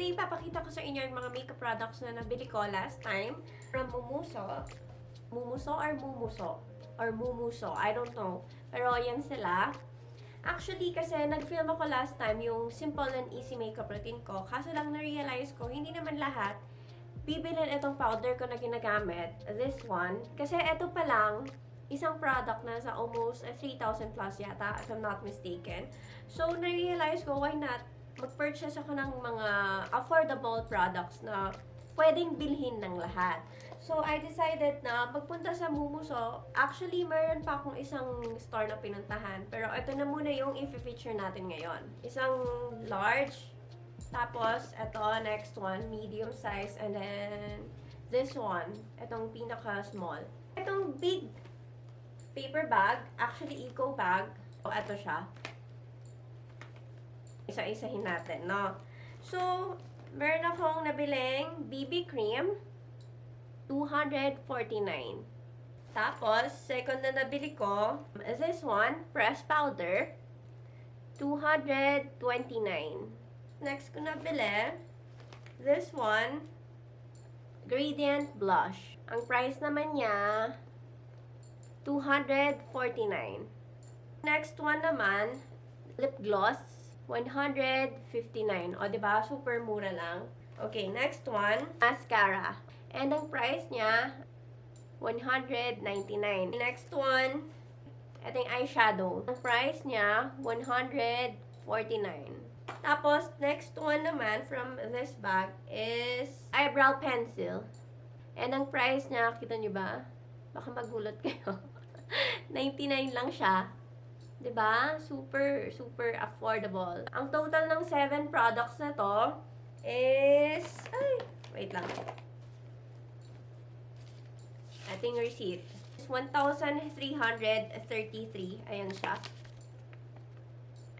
today, papakita ko sa inyo yung mga makeup products na nabili ko last time from Mumuso. Mumuso or Mumuso? Or Mumuso, I don't know. Pero yan sila. Actually, kasi nag-film ako last time yung simple and easy makeup routine ko. Kaso lang na-realize ko, hindi naman lahat bibilin itong powder ko na ginagamit. This one. Kasi ito pa lang, isang product na sa almost 3,000 plus yata, if I'm not mistaken. So, na-realize ko, why not mag-purchase ako ng mga affordable products na pwedeng bilhin ng lahat. So, I decided na magpunta sa Mumuso. Actually, meron pa akong isang store na pinuntahan. Pero ito na muna yung i-feature natin ngayon. Isang large. Tapos, ito, next one, medium size. And then, this one, itong pinaka-small. Itong big paper bag, actually eco bag. So, ito siya. Isa-isahin natin, no? So, meron akong nabiling BB cream, 249. Tapos, second na nabili ko, is this one, pressed powder, 229. Next ko nabili, this one, gradient blush. Ang price naman niya, 249. Next one naman, lip gloss, 159. O, diba? Super mura lang. Okay, next one, mascara. And ang price niya, 199. Next one, ito yung eyeshadow. Ang price niya, 149. Tapos, next one naman from this bag is eyebrow pencil. And ang price niya, kita nyo ba? Baka magulat kayo. 99 lang siya. 'Di ba? Super, super affordable. Ang total ng 7 products na to is... Ay! Wait lang. Ating receipt. 1,333. Ayan siya.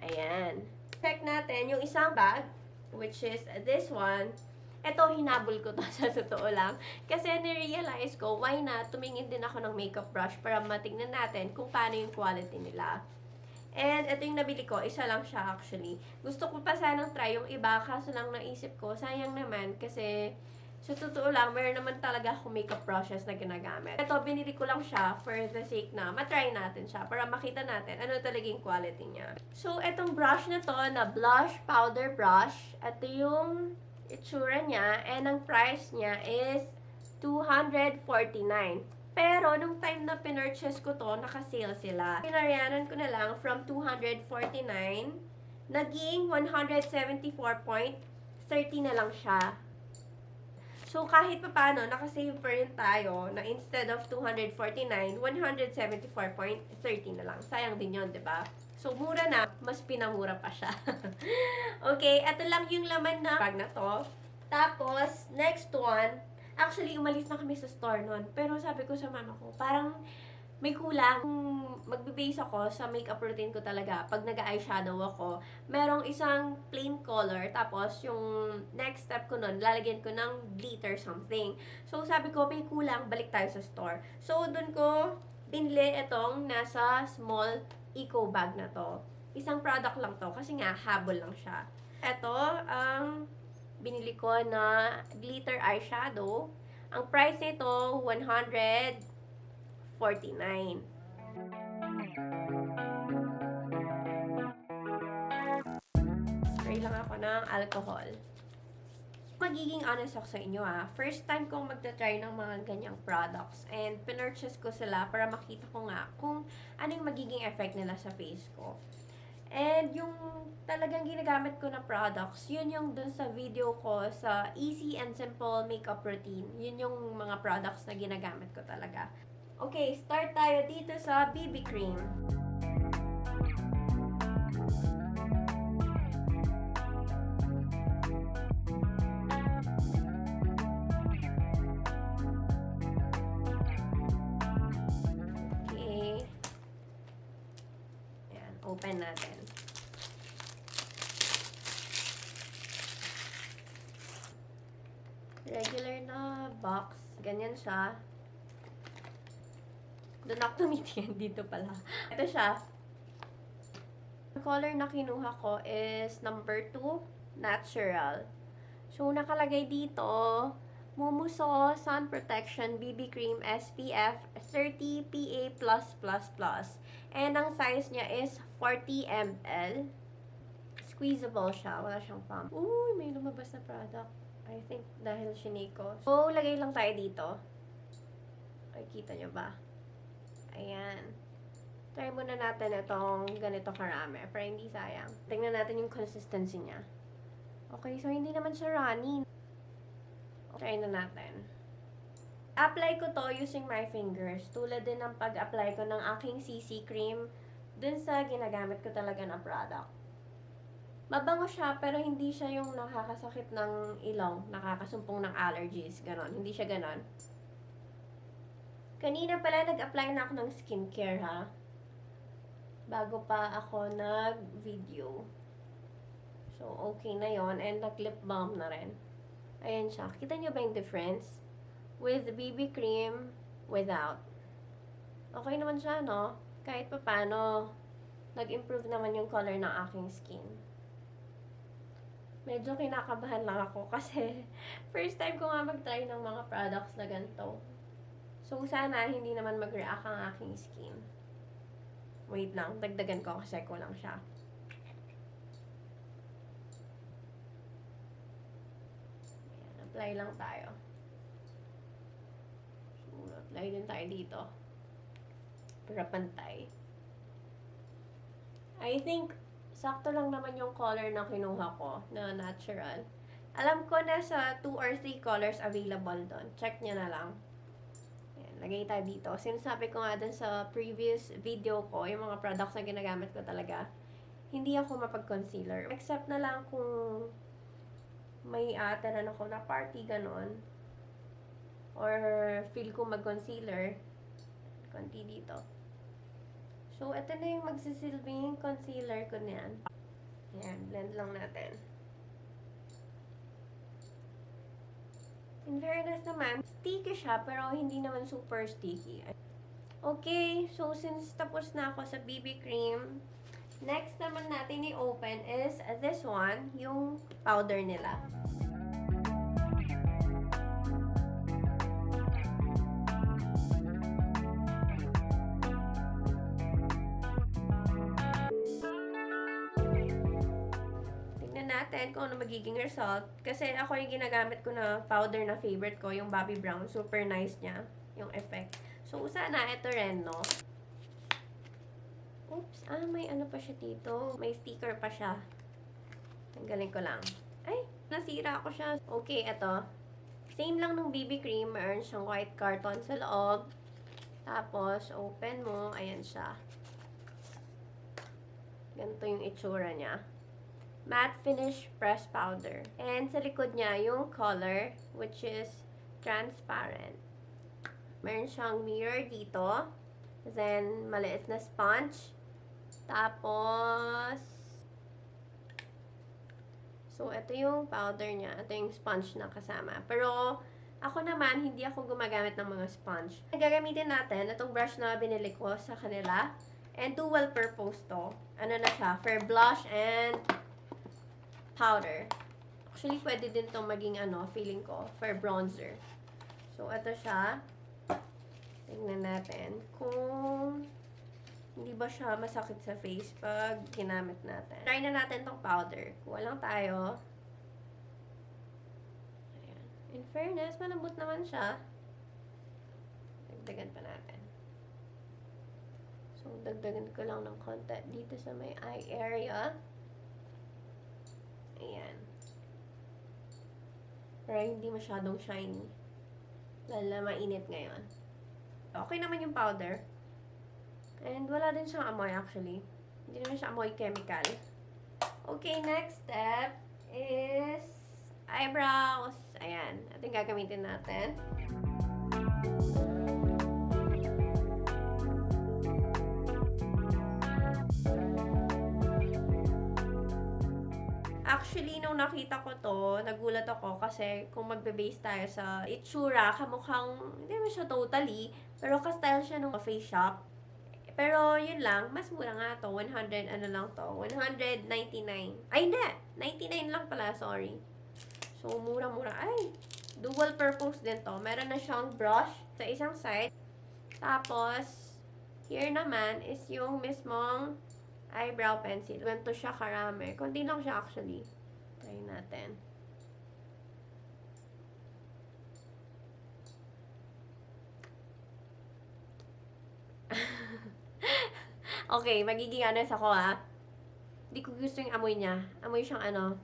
Ayan. Check natin yung isang bag, which is this one. Ito, hinabol ko to sa totoo lang. Kasi nirealize ko, why not tumingin din ako ng makeup brush para matingnan natin kung paano yung quality nila. And ito yung nabili ko, isa lang siya actually. Gusto ko pa sanang try yung iba, kaso lang naisip ko, sayang naman kasi sa totoo lang, meron naman talaga akong makeup brushes na ginagamit. Ito, binili ko lang siya for the sake na matry natin siya para makita natin ano talaga yung quality niya. So, itong brush na to, na blush powder brush, ito yung itsura niya, and ang price niya is 249. Pero, nung time na pinurchase ko to, naka-sale sila. Pinaryanan ko na lang from 249, naging 174.30 na lang siya. So, kahit pa paano, nakasave pa rin tayo na instead of 249, 174.30 na lang. Sayang din yun, diba? So, mura na, mas pinamura pa siya. Okay, ito lang yung laman na bag na to. Tapos, next one, actually, umalis na kami sa store nun. Pero sabi ko sa mama ko, parang may kulang. Magbe-base ako sa makeup routine ko talaga. Pag nag-eyeshadow ako, merong isang plain color. Tapos, yung next step ko nun, lalagyan ko ng glitter something. So, sabi ko, may kulang, balik tayo sa store. So, dun ko binili itong nasa small eco bag na to. Isang product lang to, kasi nga, habol lang siya. Ito, ang binili ko na glitter eyeshadow. Ang price nito, 149. Spray lang ako ng alcohol. Magiging honest ako sa inyo First time kong magta-try ng mga ganyang products. And pinurchase ko sila para makita ko nga kung ano yung magiging effect nila sa face ko. And yung talagang ginagamit ko na products, yun yung dun sa video ko sa easy and simple makeup routine. Yun yung mga products na ginagamit ko talaga. Okay, start tayo dito sa BB cream. Okay. Ayan, open natin. Regular na box. Ganyan siya. Doon ako tumitingin dito pala. Ito siya. Ang color na kinuha ko is number 2, natural. So, nakalagay dito, Mumuso Sun Protection BB Cream SPF 30 PA+++. And ang size niya is 40 ml. Squeezable siya. Wala siyang pump. Uy, may lumabas na product. I think dahil shiniko. So, lagay lang tayo dito. Ay, kita nyo ba? Ayan. Try muna natin itong ganito karami para hindi sayang. Tingnan natin yung consistency niya. Okay, so hindi naman siya runny. Try na natin. Apply ko to using my fingers. Tulad din ng pag-apply ko ng aking CC cream dun sa ginagamit ko talaga na product. Mabango siya, pero hindi siya yung nakakasakit ng ilong, nakakasumpong ng allergies, ganon. Hindi siya ganon. Kanina pala nag-apply na ako ng skincare, ha? Bago pa ako nag-video. So, okay na yon, and nag-lip balm na rin. Ayan siya. Kita nyo ba yung difference? With BB cream, without. Okay naman siya, no? Kahit pa paano, nag-improve naman yung color ng aking skin. Medyo kinakabahan lang ako kasi first time ko nga mag-try ng mga products na ganito. So, sana hindi naman mag-react ang aking skin. Wait lang, dagdagan ko kasi kulang siya. Apply lang tayo. So, apply din tayo dito. Para pantay. I think, sakto lang naman yung color na kinuha ko, na natural. Alam ko na sa 2 or 3 colors available doon. Check nyo na lang. Ayan, lagay tayo dito. Sinasabi ko nga dun sa previous video ko, yung mga products na ginagamit ko talaga, hindi ako mapag-concealer. Except na lang kung may ataran ako na party, ganon. Or feel ko mag-concealer. Konti dito. So, ito na yung magsisilbing concealer ko niyan. Ayan, blend lang natin. In fairness naman, sticky siya, pero hindi naman super sticky. Okay, so since tapos na ako sa BB cream, next naman natin i-open is this one, yung powder nila. Tignan natin kung ano magiging result. Kasi ako yung ginagamit ko na powder na favorite ko, yung Bobbi Brown. Super nice niya, yung effect. So, sana ito rin, no? Oops, may ano pa siya dito. May sticker pa siya. Tanggalin ko lang. Ay, nasira ko siya. Okay, ito. Same lang nung BB cream. Meron siyang white carton sa loob. Tapos, open mo. Ayan siya. Ganito yung itsura niya. Matte Finish Press Powder. And sa likod niya, yung color, which is transparent. Meron siyang mirror dito. Then, maliit na sponge. Tapos, so, ito yung powder niya. Ito yung sponge na kasama. Pero, ako naman, hindi ako gumagamit ng mga sponge. Gagamitin natin itong brush na binili ko sa kanila. And dual purpose to. Ano na siya? For blush and powder. Actually, pwede din itong maging feeling ko, for bronzer. So, ito siya. Tingnan natin kung hindi ba siya masakit sa face pag ginamit natin. Try na natin tong powder. Kuha lang tayo. Ayan. In fairness, malambot naman siya. Dagdagan pa natin. So, dagdagan ko lang ng konti dito sa may eye area. Ayan. Pero hindi masyadong shiny. Lalo na mainit ngayon. Okay naman yung powder. And wala din siyang amoy actually. Hindi naman siya amoy chemical. Okay, next step is eyebrows. Ayan. Ito yung gagamitin natin. Actually, nung nakita ko to, nagulat ako kasi kung magbe-base tayo sa itsura, kamukhang, hindi naman siya totally, pero ka-style siya nung face shop. Pero, yun lang, mas mura nga to, 100, ano lang to, 199. Ay, hindi! 99 lang pala, sorry. So, mura-mura. Ay! Dual purpose din to. Meron na siyang brush sa isang side. Tapos, here naman is yung mismong eyebrow pencil. Ganito siya karami. Kunti lang siya actually. Try natin. Okay, magiging honest ako ha. Hindi ko gusto yung amoy niya. Amoy siyang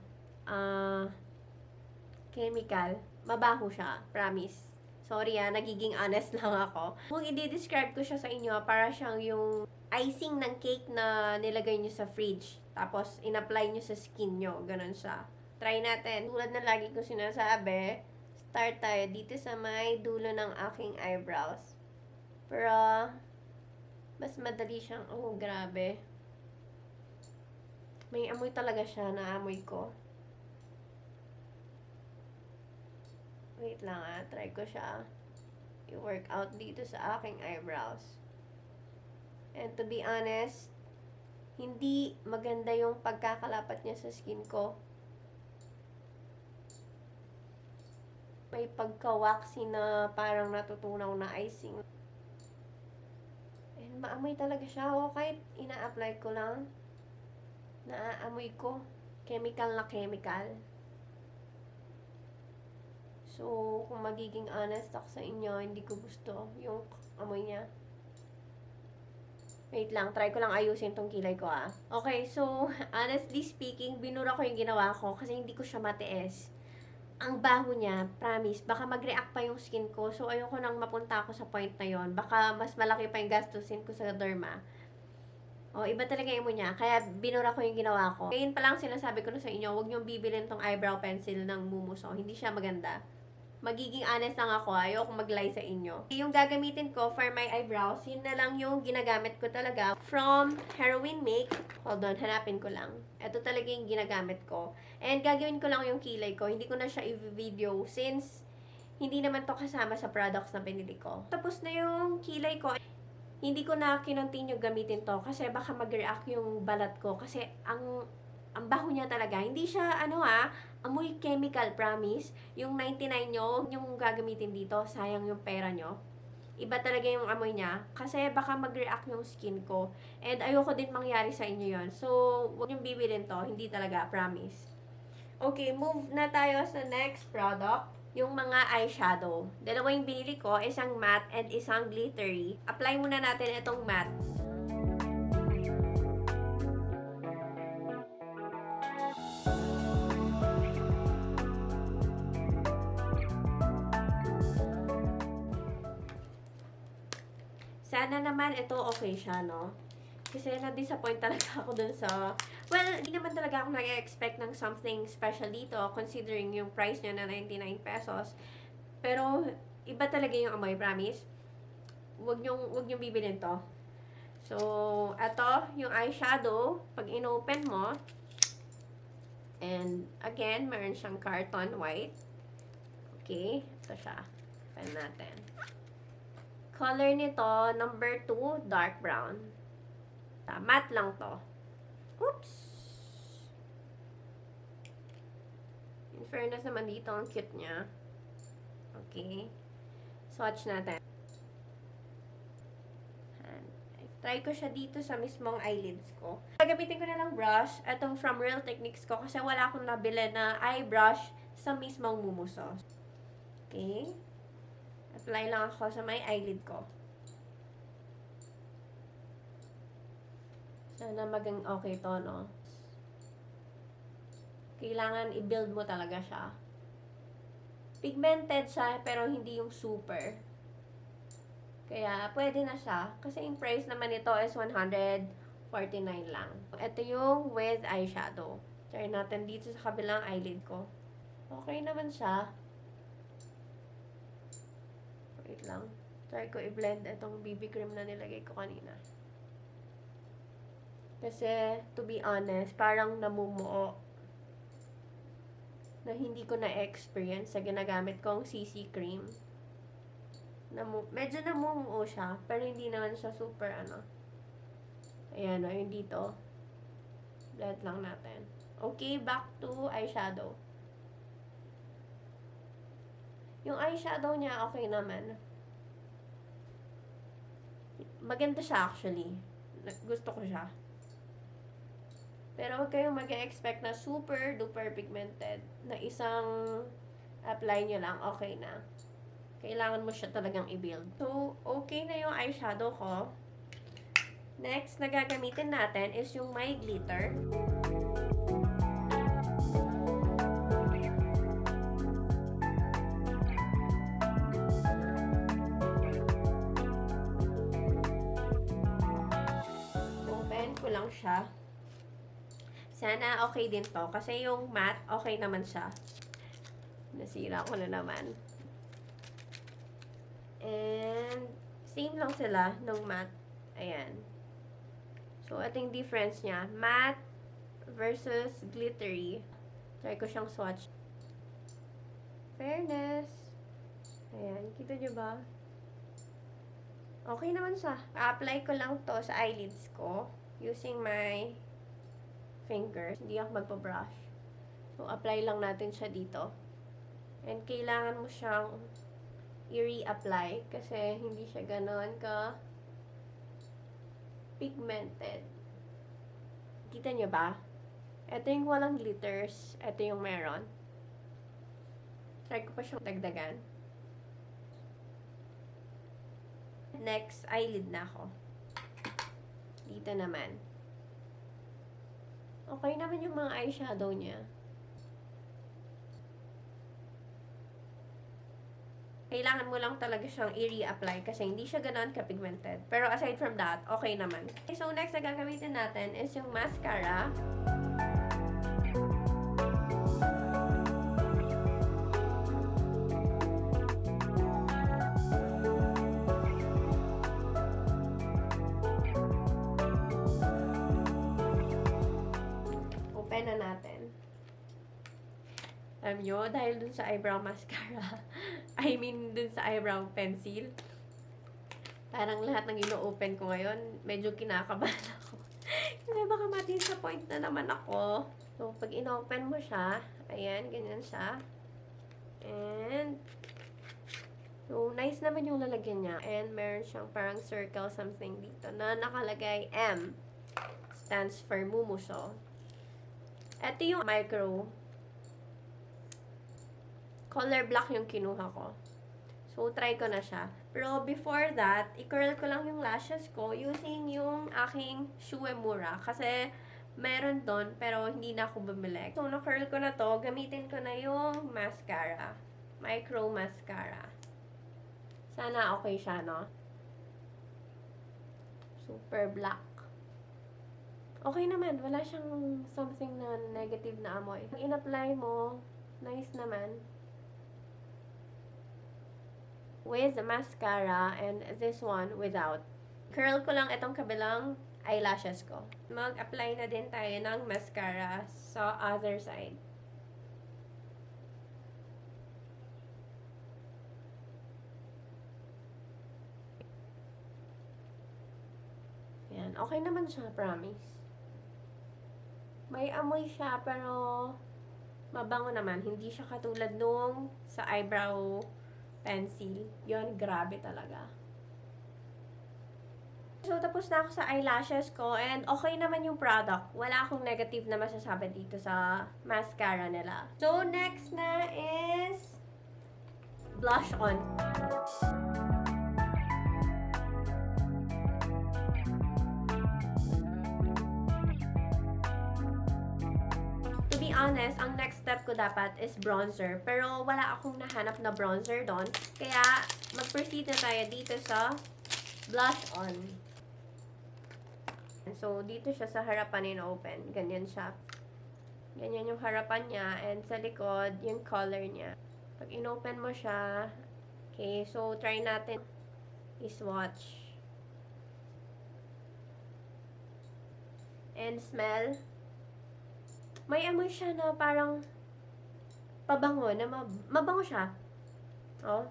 chemical. Mabaho siya, promise. Sorry nagiging honest lang ako. Kung i-describe ko siya sa inyo, para siyang yung icing ng cake na nilagay nyo sa fridge. Tapos, in-apply nyo sa skin nyo. Ganon siya. Try natin. Tulad na lagi ko sinasabi, start tayo dito sa may dulo ng aking eyebrows. Pero, mas madali siyang, oh, grabe. May amoy talaga siya na amoy ko. Wait lang try ko siya i-work out dito sa aking eyebrows. And to be honest, hindi maganda yung pagkakalapat niya sa skin ko. May pagka-waxy na parang natutunaw na icing. And maamoy talaga siya. Kahit ina-apply ko lang, naaamoy ko. Chemical na chemical. So, kung magiging honest ako sa inyo, hindi ko gusto yung amoy niya. Wait lang, try ko lang ayusin tong kilay ko Okay, so, honestly speaking, binura ko yung ginawa ko kasi hindi ko siya matiis. Ang baho niya, promise, baka mag-react pa yung skin ko. So, ayoko nang mapunta ako sa point na yon. Baka mas malaki pa yung gastusin ko sa derma. Iba talaga yung mo niya. Kaya binura ko yung ginawa ko. Ngayon pa lang sinasabi ko na sa inyo, huwag niyong bibilin tong eyebrow pencil ng Mumuso. Hindi siya maganda. Magiging honest lang ako, ayoko mag-lie sa inyo. Yung gagamitin ko for my eyebrows, yun na lang yung ginagamit ko talaga from Heroin Make. Hold on, hanapin ko lang. Ito talaga yung ginagamit ko. And gagawin ko lang yung kilay ko. Hindi ko na siya i-video since hindi naman to kasama sa products na binili ko. Tapos na yung kilay ko. Hindi ko na kinontinue gamitin to kasi baka mag-react yung balat ko kasi ang baho niya talaga. Hindi siya amoy chemical, promise. Yung 99 nyo, yung gagamitin dito, sayang yung pera nyo. Iba talaga yung amoy niya kasi baka mag-react yung skin ko. And ayoko din mangyari sa inyo yon. So, huwag yung bibilin to. Hindi talaga, promise. Okay, move na tayo sa next product. Yung mga eyeshadow. Dalawa yung binili ko, isang matte and isang glittery. Apply muna natin itong matte. Sana naman ito okay siya, no? Kasi na-disappoint talaga ako dun sa... Well, hindi naman talaga ako nag-expect ng something special dito considering yung price niya na 99 pesos. Pero, iba talaga yung amoy, promise. Huwag niyong bibilin to. So, ito, yung eyeshadow, pag in-open mo, and again, meron siyang carton white. Okay, ito siya. Open natin. Color nito, number 2, dark brown. Matte lang to. Oops! In fairness naman dito, ang cute niya. Okay. Swatch natin. Try ko siya dito sa mismong eyelids ko. Gagamitin ko na lang brush. Itong from Real Techniques ko kasi wala akong nabili na eye brush sa mismong Mumuso. Okay. Apply lang ako sa may eyelid ko. Sana maging okay to, no? Kailangan i-build mo talaga siya. Pigmented siya, pero hindi yung super. Kaya, pwede na siya. Kasi yung price naman nito is 149 lang. Ito yung with eyeshadow. Try natin dito sa kabilang eyelid ko. Okay naman siya. Wait lang. Try ko i-blend itong BB cream na nilagay ko kanina. Kasi, to be honest, parang namumuo na hindi ko na-experience sa ginagamit kong CC cream. Medyo namumuo siya, pero hindi naman siya super Ayan yung dito. Blend lang natin. Okay, back to eyeshadow. Yung eyeshadow niya, okay naman. Maganda siya actually. Gusto ko siya. Pero huwag kayong mag-expect na super duper pigmented. Na isang apply nyo lang, okay na. Kailangan mo siya talagang i-build. So, okay na yung eyeshadow ko. Next na gagamitin natin is yung my glitter. Open ko lang siya. Sana okay din to. Kasi yung matte, okay naman siya. Nasira ko na naman. And, same lang sila nung matte. Ayan. So, ito yung difference niya. Matte versus glittery. Try ko siyang swatch. Fairness. Ayan. Kita nyo ba? Okay naman siya. A-apply ko lang to sa eyelids ko. Using my fingers. Hindi ako magpa-brush. So, apply lang natin siya dito. And, kailangan mo siyang i-reapply kasi hindi siya ganoon ka pigmented. Kita nyo ba? Ito yung walang glitters. Ito yung meron. Try ko pa siyang dagdagan. Next, eyelid na ako. Dito naman. Okay naman yung mga eyeshadow niya. Kailangan mo lang talaga siyang i-reapply kasi hindi siya ganoon ka-pigmented. Pero aside from that, okay naman. Okay, so next na gagamitin natin is yung mascara. Open na natin. Alam nyo, dahil dun sa eyebrow mascara, I mean dun sa eyebrow pencil, parang lahat ng ino-open ko ngayon, medyo kinakabahan ako. Kasi baka ma-disappoint na naman ako. So, pag ino-open mo siya, ayan, ganyan siya. And, so, nice naman yung lalagyan niya. And, meron siyang parang circle something dito na nakalagay M. Stands for Mumuso. Ito yung micro. Color black yung kinuha ko. So, try ko na siya. Pero before that, i-curl ko lang yung lashes ko using yung aking Shuemura. Kasi, meron doon, pero hindi na ako bumili. So, na-curl ko na to. Gamitin ko na yung mascara. Micro mascara. Sana okay siya, no? Super black. Okay naman. Wala siyang something na negative na amoy. Pag in-apply mo, nice naman. With the mascara and this one without. Curl ko lang itong kabilang eyelashes ko. Mag-apply na din tayo ng mascara sa other side. Yan. Okay naman siya, promise. May amoy siya, pero mabango naman. Hindi siya katulad nung sa eyebrow pencil. Yun, grabe talaga. So, tapos na ako sa eyelashes ko and okay naman yung product. Wala akong negative na masasabi dito sa mascara nila. So, next na is blush on. To be honest, ang next step ko dapat is bronzer. Pero wala akong nahanap na bronzer doon. Kaya, mag-proceed na tayo dito sa blush on. So, dito siya sa harapan in-open. Ganyan siya. Ganyan yung harapan niya. And sa likod, yung color niya. Pag in-open mo siya, okay, so try natin i-swatch. And smell. May amoy siya na parang pabango, na mabango siya. Oh,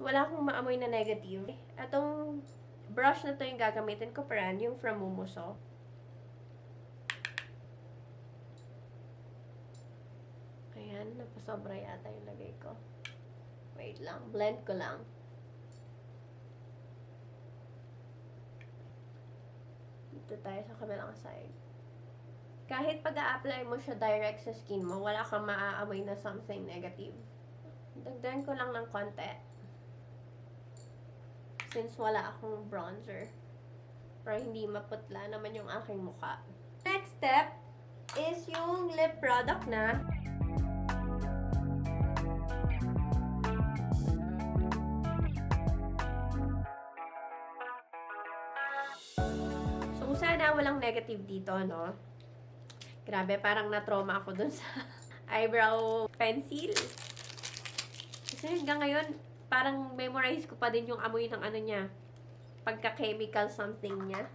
wala akong maamoy na negative. Atong brush na to yung gagamitin ko, brand, yung from Mumuso. Ayan, napasobra yata yung lagay ko. Wait lang, blend ko lang. Dito tayo sa kabilang side. Kahit pag-a-apply mo siya direct sa skin mo, wala kang maaamoy na something negative. Dagdagan ko lang ng konti. Since wala akong bronzer. Para hindi maputla naman yung aking mukha. Next step is yung lip product na. So, sana walang negative dito, no? Grabe, parang na-trauma ako dun sa eyebrow pencil. Kasi hanggang ngayon, parang memorize ko pa din yung amoy ng ano niya. Pagka-chemical something niya.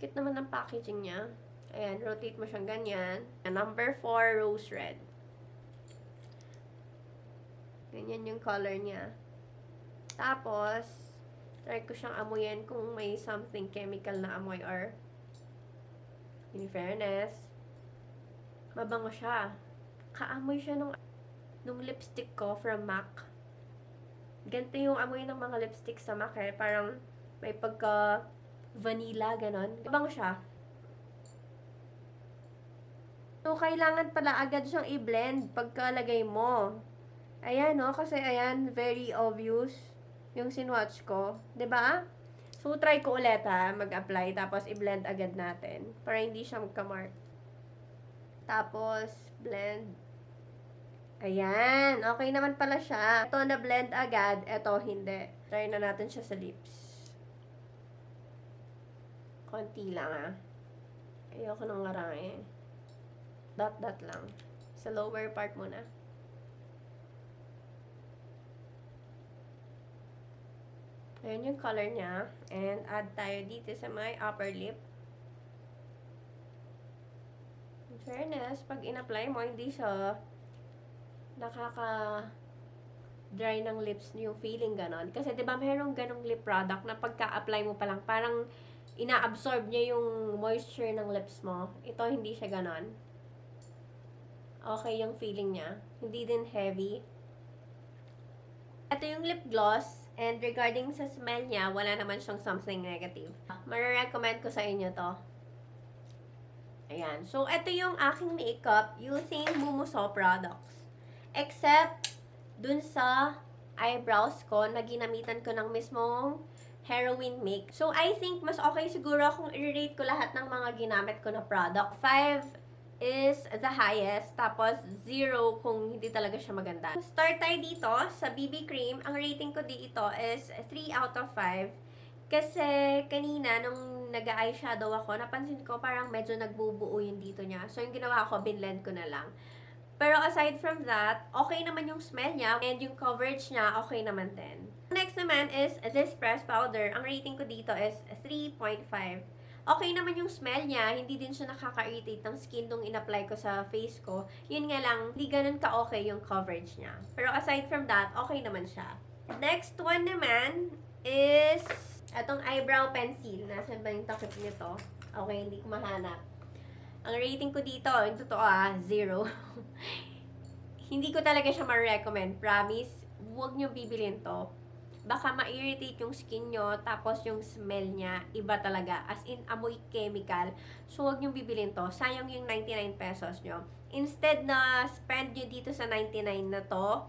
Cute naman ng packaging niya. Ayan, rotate mo siyang ganyan. Number 4, rose red. Ganyan yung color niya. Tapos, try ko siyang amuyin kung may something chemical na amoy or in fairness, mabango siya. Kaamoy siya nung lipstick ko from MAC. Ganito yung amoy ng mga lipstick sa MAC eh. Parang may pagka vanilla, ganon. Mabango siya. So, kailangan pala agad siyang i-blend pagkalagay mo. Ayan, no? Kasi, ayan, very obvious yung sinwatch ko. 'Di ba? So, try ko ulit, ha? Mag-apply, tapos i-blend agad natin. Para hindi siya magka-mark. Tapos, blend. Ayan, okay naman pala siya. Ito, na-blend agad. Ito, hindi. Try na natin siya sa lips. Konti lang, ha? Ayoko nang marami. Dot-dot lang. Sa lower part muna. Ayan yung color niya. And add tayo dito sa my upper lip. In fairness, pag in-apply mo, hindi siya nakaka-dry ng lips yung feeling ganon. Kasi 'di ba mayroong ganong lip product na pagka-apply mo pa lang, parang ina-absorb niya yung moisture ng lips mo. Ito, hindi siya ganon. Okay yung feeling niya. Hindi din heavy. Ito yung lip gloss. And regarding sa smell niya, wala naman siyang something negative. Mare-recommend ko sa inyo to. Ayan. So, ito yung aking makeup using Mumuso products. Except, dun sa eyebrows ko, na ginamitan ko ng mismong heroin make. So, I think mas okay siguro kung i-rate ko lahat ng mga ginamit ko na product. 5 is the highest, tapos 0 kung hindi talaga siya maganda. Start tayo dito sa BB cream. Ang rating ko dito is 3 out of 5. Kasi kanina, nung nag-eyeshadow ako, napansin ko parang medyo nagbubuo yung dito niya. So, yung ginawa ko, binlend ko na lang. Pero aside from that, okay naman yung smell niya and yung coverage niya, okay naman din. Next naman is this press powder. Ang rating ko dito is 3.5. Okay naman yung smell niya, hindi din siya nakaka-irritate ng skin nung in-apply ko sa face ko. Yun nga lang, hindi ganun ka-okay yung coverage niya. Pero aside from that, okay naman siya. Next one naman is itong eyebrow pencil. Nasaan ba yung takip nito? Okay, hindi ko mahanap. Ang rating ko dito, yung totoo 0. Hindi ko talaga siya ma-recommend. Promise, huwag nyo bibilin to. Baka ma-irritate yung skin nyo, tapos yung smell niya, iba talaga. As in, amoy chemical. So, huwag nyo bibilin to. Sayang yung 99 pesos nyo. Instead na spend nyo dito sa 99 na to,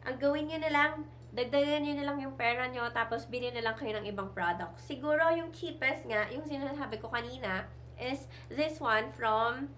ang gawin nyo na lang, dagdagan nyo na lang yung pera nyo, tapos bilhin na lang kayo ng ibang product. Siguro yung cheapest nga, yung sinasabi ko kanina, is this one from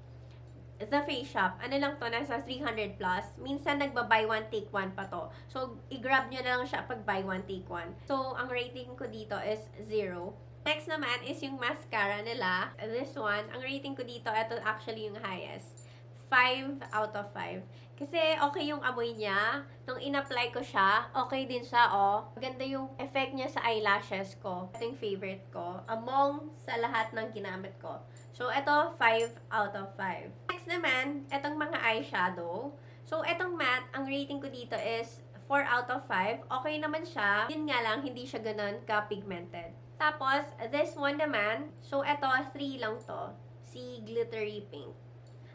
The Face Shop. Ano lang to, nasa 300 plus. Minsan nagba-buy one, take one pa to. So, i-grab nyo na lang siya pag buy one, take one. So, ang rating ko dito is 0. Next naman is yung mascara nila. This one, ang rating ko dito, ito actually yung highest. 5 out of 5. Kasi okay yung amoy niya. Nung in-apply ko siya, okay din siya, oh. Maganda yung effect niya sa eyelashes ko. Ito yung favorite ko. Among sa lahat ng ginamit ko. So, ito, 5 out of 5. Next naman, itong mga eyeshadow. So, itong matte, ang rating ko dito is 4 out of 5. Okay naman siya. Yun nga lang, hindi siya ganun ka-pigmented. Tapos, this one naman, so ito, 3 lang to. Si Glittery Pink.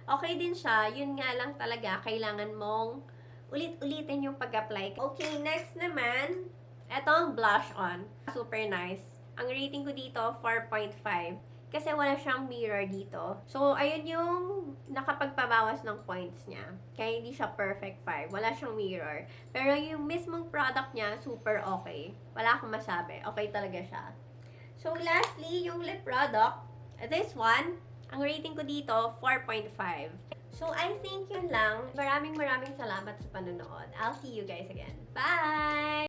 Okay din siya. Yun nga lang talaga, kailangan mong ulit-ulitin yung pag-apply. Okay, next naman, eto ang blush on. Super nice. Ang rating ko dito, 4.5. Kasi wala siyang mirror dito. So, ayun yung nakapagpabawas ng points niya. Kaya hindi siya perfect 5. Wala siyang mirror. Pero yung mismong product niya, super okay. Wala akong masabi. Okay talaga siya. So, lastly, yung lip product. This one, ang rating ko dito, 4.5. So, I think yun lang. Maraming salamat sa panonood. I'll see you guys again. Bye!